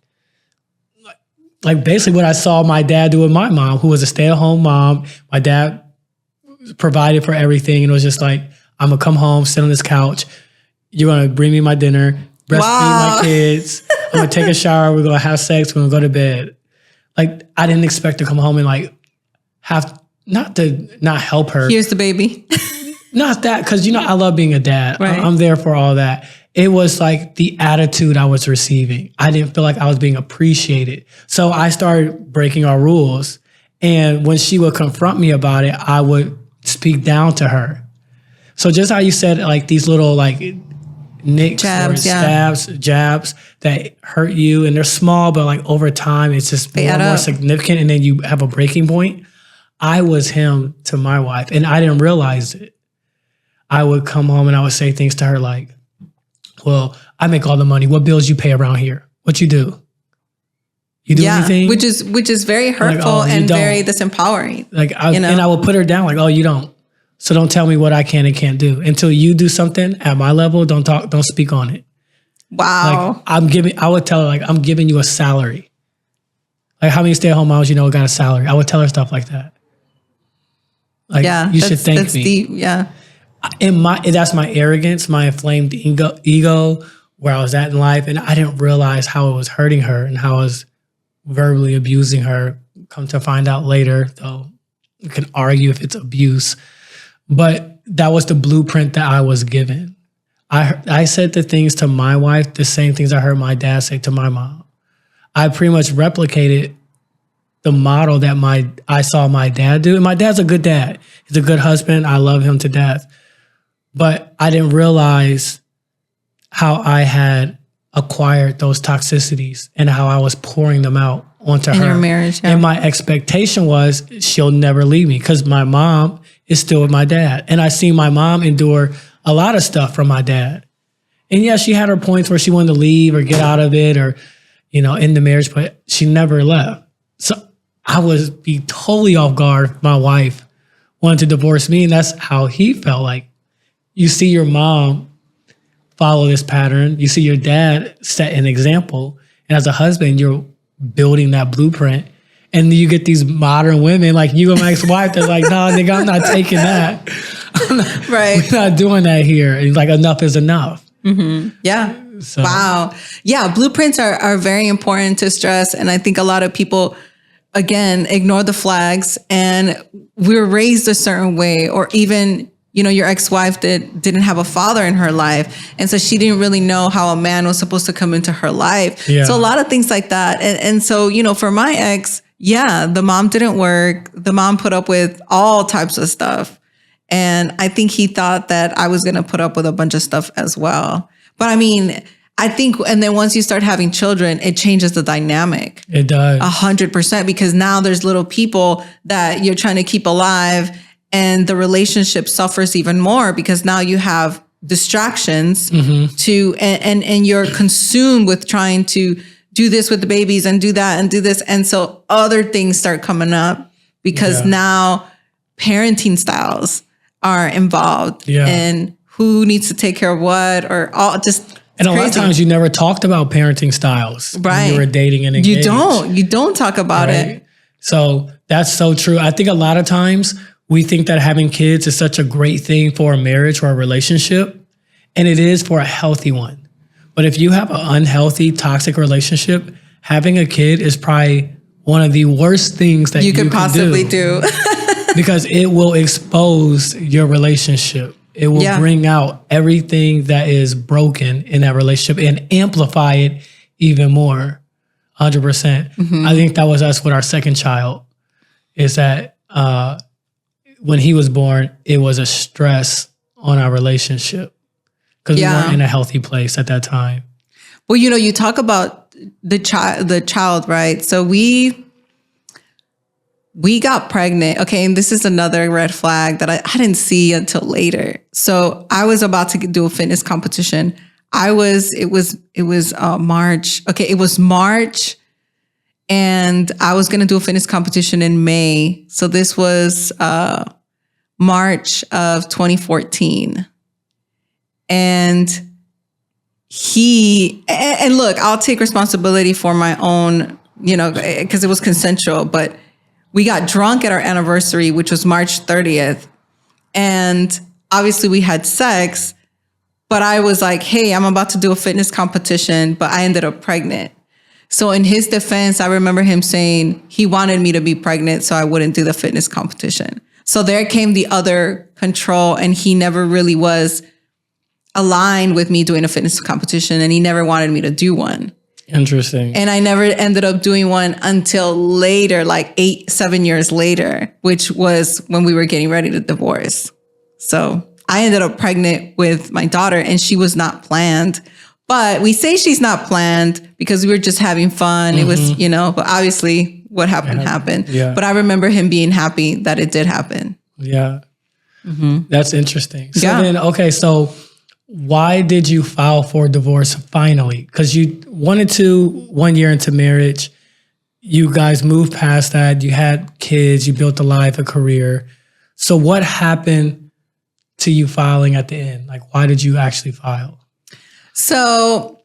basically what I saw my dad do with my mom, who was a stay-at-home mom. My dad provided for everything. And it was just like, I'm going to come home, sit on this couch. You're going to bring me my dinner, breastfeed my kids. I'm going to take a shower. We're going to have sex. We're going to go to bed. Like, I didn't expect to come home and like have, not help her. Here's the baby. Not that, because, you know, I love being a dad. Right. I'm there for all that. It was like the attitude I was receiving. I didn't feel like I was being appreciated. So I started breaking our rules. And when she would confront me about it, I would speak down to her. So just how you said, like these little like nicks or stabs, jabs that hurt you, and they're small, but like over time, it's just more and more significant. And then you have a breaking point. I was him to my wife, and I didn't realize it. I would come home and I would say things to her like, well, I make all the money. What bills you pay around here? What you do? You do anything? Which is very hurtful and very disempowering. Like, and I would put her down like, oh, you don't. So don't tell me what I can and can't do. Until you do something at my level, don't speak on it. Wow. Like I would tell her like, I'm giving you a salary. Like how many stay-at-home moms, got a salary? I would tell her stuff like that. Like, you should thank me. Deep. Yeah. And that's my arrogance, my inflamed ego, where I was at in life. And I didn't realize how it was hurting her and how I was verbally abusing her. Come to find out later, though, you can argue if it's abuse. But that was the blueprint that I was given. I said the things to my wife, the same things I heard my dad say to my mom. I pretty much replicated the model that I saw my dad do. And my dad's a good dad. He's a good husband. I love him to death. But I didn't realize how I had acquired those toxicities and how I was pouring them out onto her. In your marriage, yeah. And my expectation was she'll never leave me because my mom is still with my dad. And I seen my mom endure a lot of stuff from my dad. And yeah, she had her points where she wanted to leave or get out of it or, end the marriage, but she never left. So I was be totally off guard if my wife wanted to divorce me. And that's how he felt. Like, you see your mom follow this pattern. You see your dad set an example. And as a husband, you're building that blueprint. And you get these modern women like you and my ex-wife that's like, no, nigga, I'm not taking that. We're not doing that here. And like, enough is enough. Mm-hmm. Yeah. So. Wow. Yeah. Blueprints are very important to stress. And I think a lot of people, again, ignore the flags, and we're raised a certain way, or even, your ex-wife didn't have a father in her life. And so she didn't really know how a man was supposed to come into her life. Yeah. So a lot of things like that. And so, for my ex, the mom didn't work. The mom put up with all types of stuff. And I think he thought that I was going to put up with a bunch of stuff as well. But I mean, I think, and then once you start having children, it changes the dynamic. It does. 100%, because now there's little people that you're trying to keep alive, and the relationship suffers even more because now you have distractions and you're consumed with trying to do this with the babies and do that and do this. And so other things start coming up because now parenting styles are involved and who needs to take care of what, or all just. And a lot of times you never talked about parenting styles when you were dating and engaged. You don't talk about it. So that's so true. I think a lot of times we think that having kids is such a great thing for a marriage or a relationship, and it is for a healthy one. But if you have an unhealthy, toxic relationship, having a kid is probably one of the worst things that you could possibly do. Because it will expose your relationship. It will bring out everything that is broken in that relationship and amplify it even more. 100%. I think that was us with our second child, is that when he was born, it was a stress on our relationship because we weren't in a healthy place at that time. Well, you talk about the child, right? So we got pregnant. Okay. And this is another red flag that I didn't see until later. So I was about to do a fitness competition. It was March. Okay. It was March, and I was going to do a fitness competition in May. So this was, March of 2014. And look, I'll take responsibility for my own, because it was consensual, but we got drunk at our anniversary, which was March 30th. And obviously we had sex, but I was like, hey, I'm about to do a fitness competition, but I ended up pregnant. So in his defense, I remember him saying he wanted me to be pregnant so I wouldn't do the fitness competition. So there came the other control, and he never really was aligned with me doing a fitness competition, and he never wanted me to do one. Interesting. And I never ended up doing one until later, like 7 years later, which was when we were getting ready to divorce. So I ended up pregnant with my daughter, and she was not planned. But we say she's not planned because we were just having fun. It was, but obviously what happened. Yeah. But I remember him being happy that it did happen. Yeah. That's interesting. So then, okay, so why did you file for divorce finally? Because you wanted to 1 year into marriage. You guys moved past that. You had kids. You built a life, a career. So what happened to you filing at the end? Like, why did you actually file? So,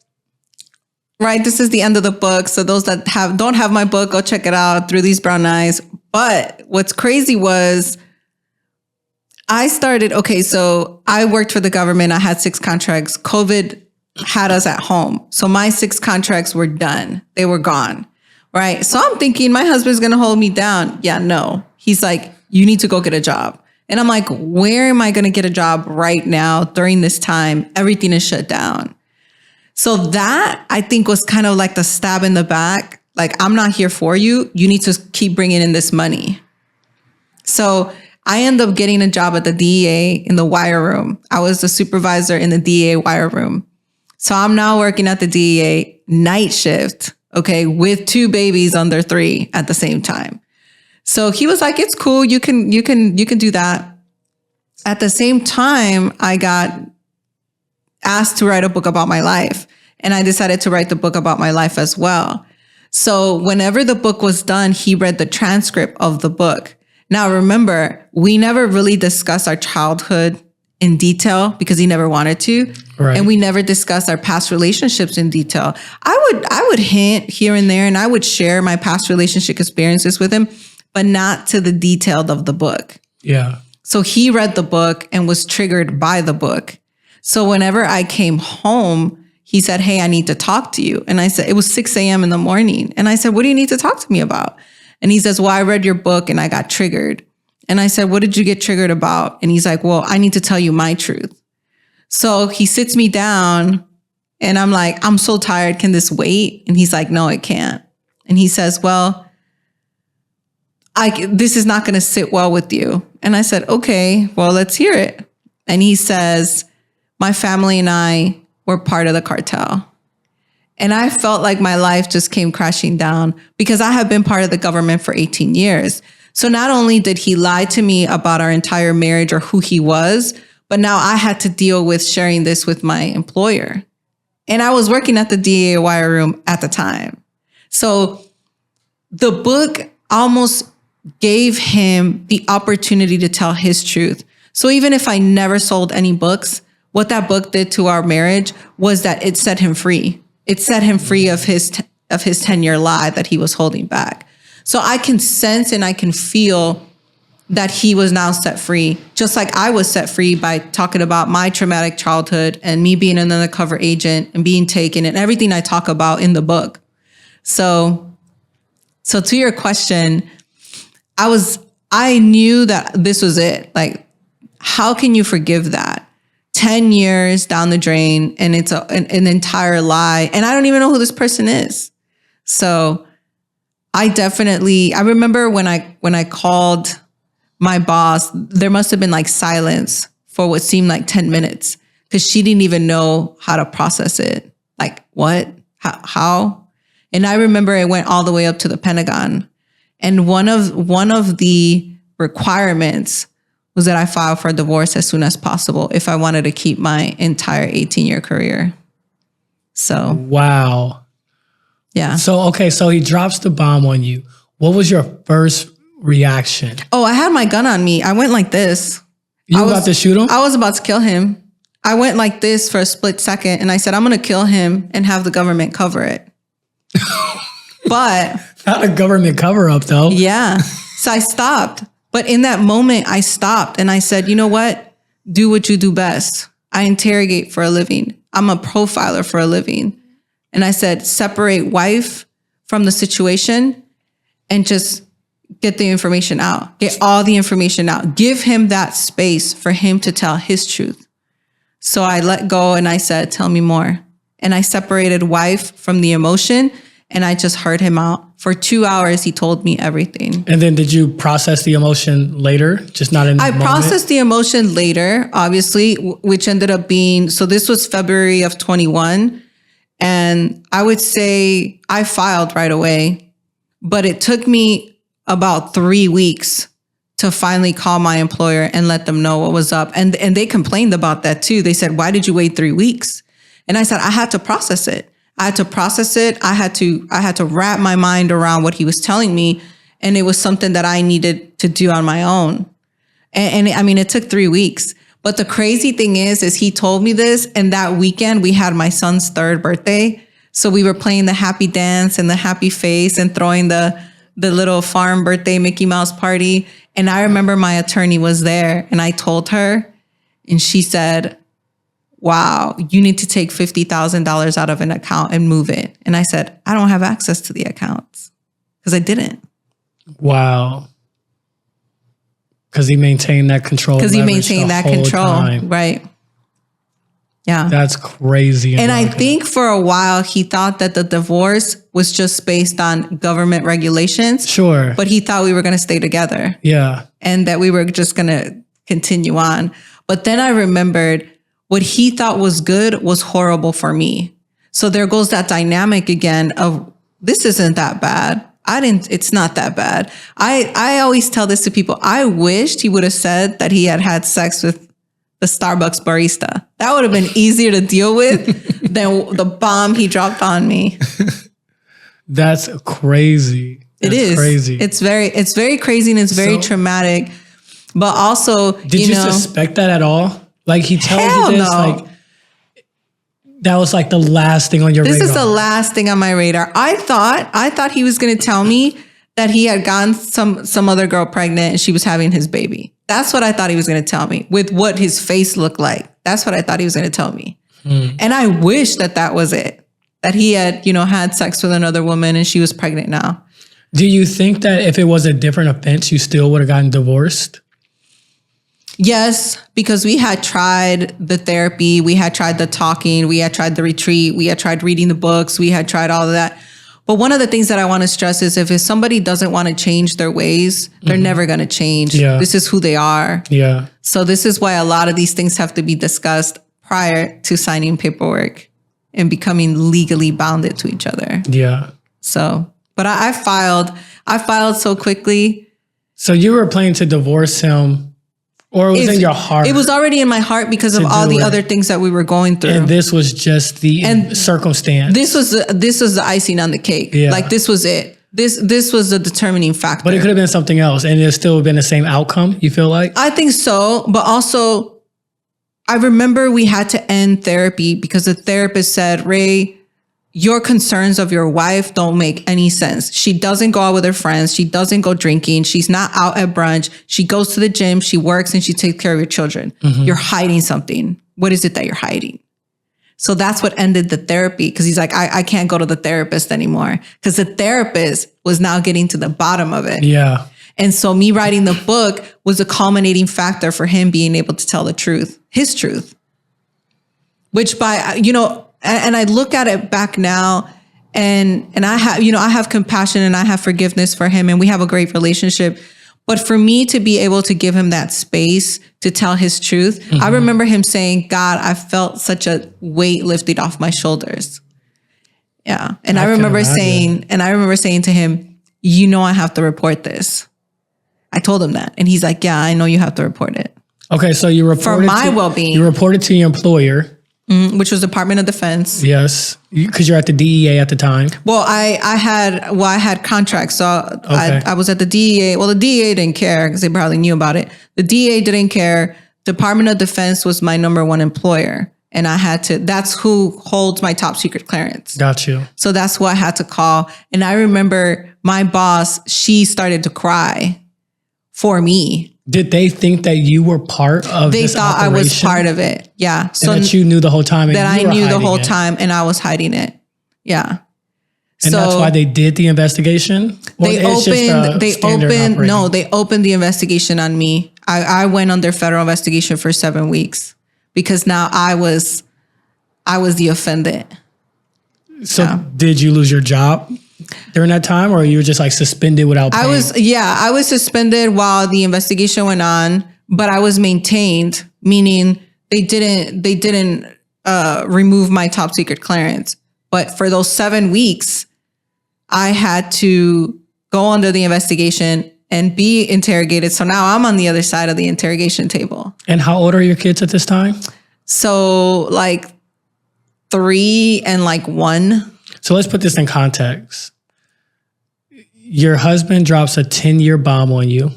right, this is the end of the book. So those that don't have my book, go check it out, Through These Brown Eyes. But what's crazy was so I worked for the government. I had 6 contracts. COVID had us at home. So my 6 contracts were done. They were gone, right? So I'm thinking my husband's going to hold me down. Yeah, no. He's like, you need to go get a job. And I'm like, where am I going to get a job right now during this time? Everything is shut down. So that, I think, was kind of like the stab in the back. Like, I'm not here for you. You need to keep bringing in this money. So I ended up getting a job at the DEA in the wire room. I was the supervisor in the DEA wire room. So I'm now working at the DEA night shift, okay, with 2 babies under 3 at the same time. So he was like, it's cool. You can do that. At the same time, I got asked to write a book about my life, and I decided to write the book about my life as well. So whenever the book was done, he read the transcript of the book. Now, remember, we never really discussed our childhood in detail because he never wanted to. Right. And we never discussed our past relationships in detail. I would hint here and there, and I would share my past relationship experiences with him, but not to the detail of the book. Yeah. So he read the book and was triggered by the book. So whenever I came home, he said, hey, I need to talk to you. And I said, it was 6 a.m. in the morning. And I said, what do you need to talk to me about? And he says, well, I read your book and I got triggered. And I said, what did you get triggered about? And he's like, well, I need to tell you my truth. So he sits me down and I'm like, I'm so tired. Can this wait? And he's like, no, it can't. And he says, well, this is not going to sit well with you. And I said, okay, well, let's hear it. And he says, my family and I were part of the cartel. And I felt like my life just came crashing down because I have been part of the government for 18 years. So not only did he lie to me about our entire marriage or who he was, but now I had to deal with sharing this with my employer. And I was working at the DEA wire room at the time. So the book almost gave him the opportunity to tell his truth. So even if I never sold any books, what that book did to our marriage was that it set him free. It set him free of his 10-year lie that he was holding back. So I can sense and I can feel that he was now set free, just like I was set free by talking about my traumatic childhood and me being an undercover agent and being taken and everything I talk about in the book. So to your question, I knew that this was it. Like, how can you forgive that? 10 years down the drain and it's an entire lie. And I don't even know who this person is. So I remember when I called my boss, there must have been like silence for what seemed like 10 minutes because she didn't even know how to process it. Like, what? How? And I remember it went all the way up to the Pentagon. And one of the requirements was that I file for a divorce as soon as possible if I wanted to keep my entire 18-year career. So. Wow. Yeah. So he drops the bomb on you. What was your first reaction? Oh, I had my gun on me. I went like this. You were about to shoot him? I was about to kill him. I went like this for a split second and I said, I'm going to kill him and have the government cover it. But. Not a government cover up though. Yeah. So I stopped. But in that moment, I stopped and I said, you know what? Do what you do best. I interrogate for a living. I'm a profiler for a living. And I said, separate wife from the situation and just get the information out. Get all the information out. Give him that space for him to tell his truth. So I let go and I said, tell me more. And I separated wife from the emotion and I just heard him out. For 2 hours, he told me everything. And then did you process the emotion later? Just not in the moment? I processed the emotion later, obviously, which ended up being, so this was February of 21. And I would say I filed right away, but it took me about 3 weeks to finally call my employer and let them know what was up. And they complained about that too. They said, why did you wait 3 weeks? And I said, I had to process it. I had to wrap my mind around what he was telling me. And it was something that I needed to do on my own. And I mean, it took 3 weeks. But the crazy thing is he told me this, and that weekend we had my son's 3rd birthday. So we were playing the happy dance and the happy face and throwing the little farm birthday Mickey Mouse party. And I remember my attorney was there and I told her and she said, wow, you need to take $50,000 out of an account and move it. And I said, I don't have access to the accounts because I didn't. Wow. Because he maintained that control. Because he maintained that control. Time. Right. Yeah. That's crazy. And I think for a while, he thought that the divorce was just based on government regulations. Sure. But he thought we were going to stay together. Yeah. And that we were just going to continue on. But then I remembered what he thought was good was horrible for me. So there goes that dynamic again of this isn't that bad. It's not that bad. I always tell this to people. I wished he would have said that he had sex with the Starbucks barista. That would have been easier to deal with than the bomb he dropped on me. That's crazy. It is crazy. It's very crazy and it's very traumatic. But also, did you suspect that at all? Like he tells you this, like that was like the last thing on your radar. This is the last thing on my radar. I thought he was going to tell me that he had gotten some other girl pregnant and she was having his baby. That's what I thought he was going to tell me with what his face looked like. That's what I thought he was going to tell me. And I wish that was it, that he had, had sex with another woman and she was pregnant now. Do you think that if it was a different offense, you still would have gotten divorced? Yes, because we had tried the therapy, we had tried the talking, we had tried the retreat, we had tried reading the books, we had tried all of that. But one of the things that I want to stress is if somebody doesn't want to change their ways, they're never going to change. Yeah. This is who they are. Yeah. So this is why a lot of these things have to be discussed prior to signing paperwork and becoming legally bounded to each other. Yeah. So, but I filed so quickly. So you were planning to divorce him, or it was in your heart? It was already in my heart because of all the other things that we were going through. And this was just the circumstance. This was the icing on the cake. Yeah. Like this was it. This was the determining factor. But it could have been something else, and it still been the same outcome. You feel like? I think so, but also, I remember we had to end therapy because the therapist said, "Ray, your concerns of your wife don't make any sense. She doesn't go out with her friends. She doesn't go drinking. She's not out at brunch. She goes to the gym. She works and she takes care of your children. You're hiding something. What is it that you're hiding?" So that's what ended the therapy. Cause he's like, I can't go to the therapist anymore. Cause the therapist was now getting to the bottom of it. Yeah. And so me writing the book was a culminating factor for him being able to tell the truth, his truth, which and I look at it back now and I have compassion and I have forgiveness for him and we have a great relationship. But for me to be able to give him that space to tell his truth, I remember him saying, "God, I felt such a weight lifted off my shoulders." Yeah. And I remember saying to him, I have to report this. I told him that. And he's like, "Yeah, I know you have to report it." Okay. So you reported for my well-being. You reported to your employer. Which was Department of Defense. Yes, because you're at the DEA at the time. Well, I had contracts, so I was at the DEA. Well, the DEA didn't care because they probably knew about it. The DEA didn't care. Department of Defense was my number one employer, and I had to. That's who holds my top secret clearance. Got you. So that's who I had to call. And I remember my boss. She started to cry for me. Did they think that you were part of this operation? I was part of it. Yeah. So that you knew the whole time. That I knew the whole time and I was hiding it. Yeah. And that's why they did the investigation? They opened the investigation on me. I went under federal investigation for 7 weeks because now I was the offended. So did you lose your job during that time, or you were just like suspended without pay? I was suspended while the investigation went on, but I was maintained, meaning they didn't remove my top secret clearance. But for those 7 weeks, I had to go under the investigation and be interrogated. So now I'm on the other side of the interrogation table. And how old are your kids at this time? So like 3 and like 1. So let's put this in context. Your husband drops a 10-year bomb on you.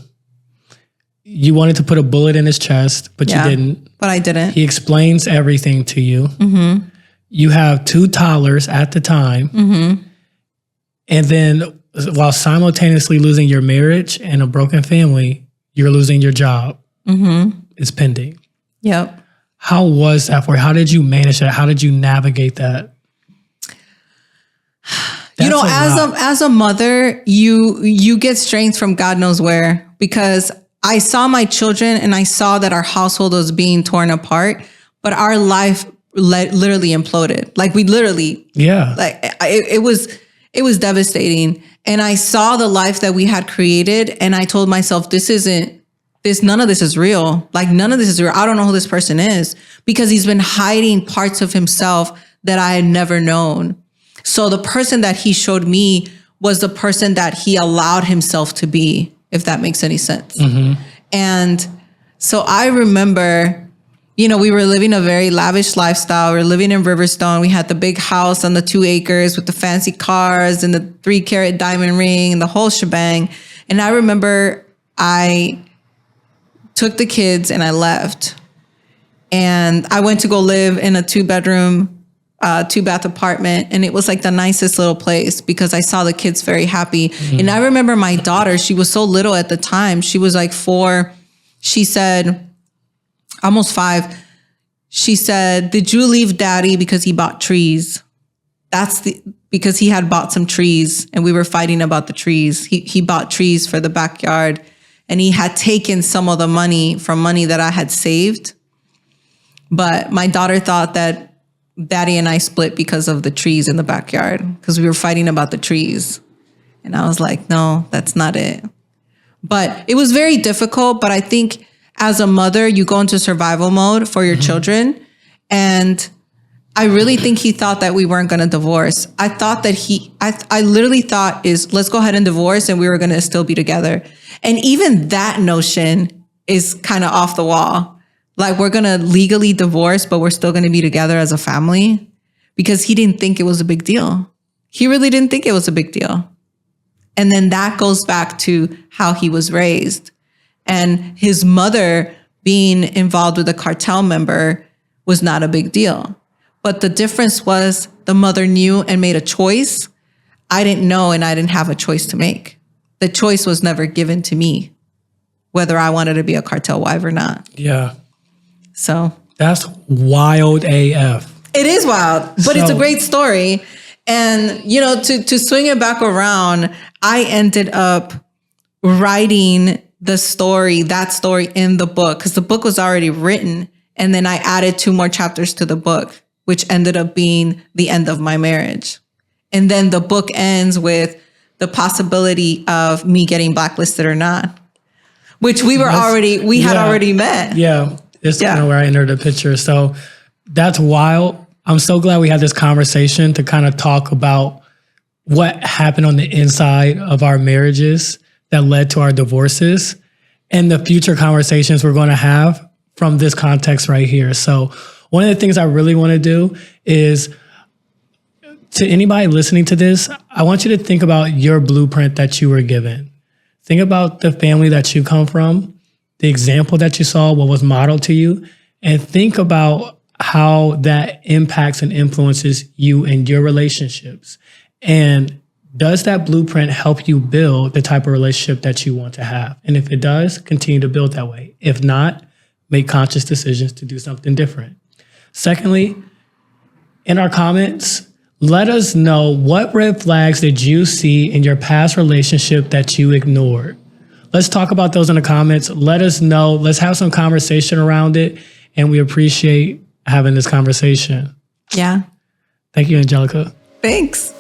You wanted to put a bullet in his chest, but you didn't. But I didn't. He explains everything to you. You have 2 toddlers at the time. And then while simultaneously losing your marriage and a broken family, you're losing your job. It's pending. Yep. How was that for you? How did you manage that? How did you navigate that? As a mother, you get strength from God knows where, because I saw my children and I saw that our household was being torn apart, but our life literally imploded. Like we literally, like it was devastating. And I saw the life that we had created, and I told myself, none of this is real. Like none of this is real. I don't know who this person is, because he's been hiding parts of himself that I had never known. So the person that he showed me was the person that he allowed himself to be, if that makes any sense. And so I remember, we were living a very lavish lifestyle. We were living in Riverstone. We had the big house on the 2 acres with the fancy cars and the 3-carat diamond ring and the whole shebang. And I remember I took the kids and I left. And I went to go live in a 2-bedroom 2-bath apartment. And it was like the nicest little place because I saw the kids very happy. And I remember my daughter, she was so little at the time. She was like 4. She said, almost 5. She said, "Did you leave daddy because he bought trees?" because he had bought some trees and we were fighting about the trees. He bought trees for the backyard and he had taken some of the money that I had saved. But my daughter thought that Daddy and I split because of the trees in the backyard, because we were fighting about the trees. And I was like, no, that's not it. But it was very difficult. But I think as a mother, you go into survival mode for your children. And I really think he thought that we weren't going to divorce. I thought that I literally thought let's go ahead and divorce and we were going to still be together. And even that notion is kind of off the wall. Like, we're going to legally divorce, but we're still going to be together as a family, because he didn't think it was a big deal. He really didn't think it was a big deal. And then that goes back to how he was raised. And his mother being involved with a cartel member was not a big deal. But the difference was the mother knew and made a choice. I didn't know, and I didn't have a choice to make. The choice was never given to me, whether I wanted to be a cartel wife or not. Yeah. So that's wild AF. It is wild, but it's a great story. And, to swing it back around, I ended up writing that story in the book, because the book was already written. And then I added 2 more chapters to the book, which ended up being the end of my marriage. And then the book ends with the possibility of me getting blacklisted or not, which we had already met. Yeah. It's kind of where I entered the picture. So that's wild. I'm so glad we had this conversation to kind of talk about what happened on the inside of our marriages that led to our divorces and the future conversations we're going to have from this context right here. So one of the things I really want to do is, to anybody listening to this, I want you to think about your blueprint that you were given. Think about the family that you come from, the example that you saw, what was modeled to you, and think about how that impacts and influences you and your relationships. And does that blueprint help you build the type of relationship that you want to have? And if it does, continue to build that way. If not, make conscious decisions to do something different. Secondly, in our comments, let us know, what red flags did you see in your past relationship that you ignored? Let's talk about those in the comments. Let us know. Let's have some conversation around it. And we appreciate having this conversation. Yeah. Thank you, Angelica. Thanks.